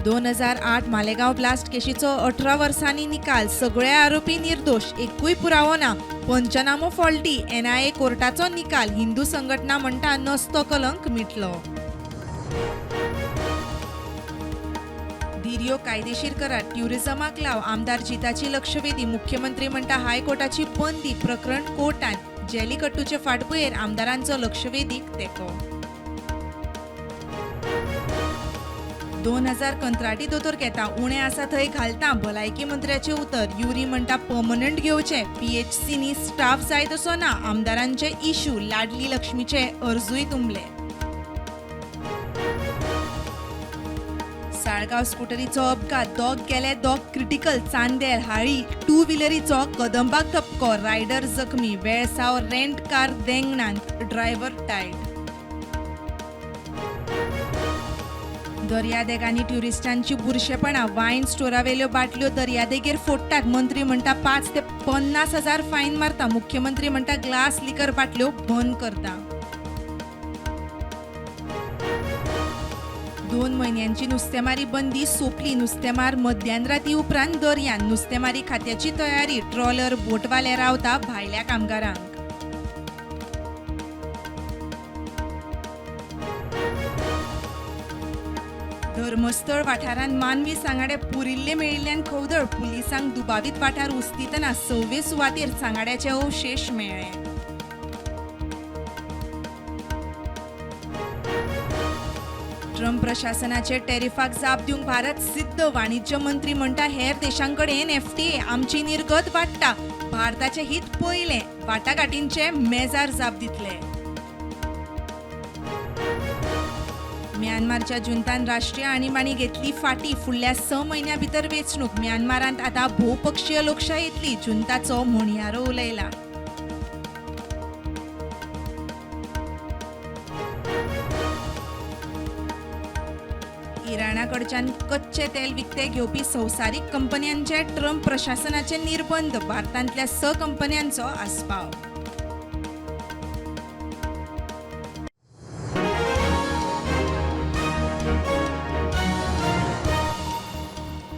2008 Malegaon blast केशीचो 18 वर्सांनी निकाल. सगळे आरोपी निर्दोष, एकूय पुरावो ना. पंचनामो फॉल्टी. NIA कोर्टाचो निकाल. हिंदू संघटना म्हणटा नसतो कलंक मिटलो. धिर्यो कायदेशीर करार. ट्युरिझमाक लाव. आमदार जिताची लक्षवेधी. मुख्यमंत्री म्हणटा हायकोर्टाची बंदी. प्रकरण कोर्टात. जेलीकट्टूचे फाटभुंयेर आमदारांचो लक्षवेधीक तेंको. 2000 कंत्राटी दोतोर घेता. उणे आसा थंय घालता. भलायकी मंत्र्याचे उतर. युरी म्हणटा पर्मनंट घेवचे. PHCनी स्टाफ जाय तसो ना. आमदारांचे इश्यू. लाडली लक्ष्मीचे अर्जूय तुंबले. साळगांव स्कुटरीचो अपघात. दोग गेले, दोग क्रिटिकल. चांदेर हाळी. 2 व्हिलरीचो कदंबाक धपको. रायडर जखमी. वेळसाव रेंट कार देंगणांत. ड्रायव्हर टायड. दर्यादेगांनी ट्युरिस्टांची बुरशेपणां. वायन स्टोरावेल्यो बाटल्यो दर्यादेगेर फोडटात. मंत्री म्हणटा 5 ते 50 हजार फायन मारता. मुख्यमंत्री म्हणटा ग्लास लिकर बाटल्यो बंद करता. 2 म्हयन्यांची नुस्तेमारी बंदी सोंपली. नुस्तेमार मध्यानराती उपरांत दर्यान. नुस्तेमारी खात्याची तयारी. ट्रॉलर बोटवाले रावता भायल्या कामगारांक. धर्मस्थळ वाठारांत मानवी सांगाडे पुरिल्ले मेळिल्ल्यान खवदळ. पुलिसांक दुबावीत वाठार उस्तितना 26 सुवातेर सांगाड्याचे अवशेश मेळ्ळे. ट्रम्प प्रशासनाचे टॅरिफाक जाप दिवंक भारत सिद्ध. वाणिज्य मंत्री म्हणटा हेर देशांकडेन FTA आमची निर्गत वाडटा. भारताचे हित पयलें. वाटाघाटींचे मेजार जाप दितले. म्यानमारच्या जुंतान राष्ट्रीय आणीबाणी घेतली फाटी. फुडल्या 6 म्हयन्यां भितर वेंचणूक. म्यानमारांत आतां भोवपक्षीय लोकशाय येतली. जुंताचो म्हणयारो उलयला. इराणाकडच्यान कच्चे तेल विकते घेवपी संवसारीक कंपन्यांचे ट्रम्प प्रशासनाचे निर्बंध. भारतांतल्या 6 कंपन्यांचो आस्पाव.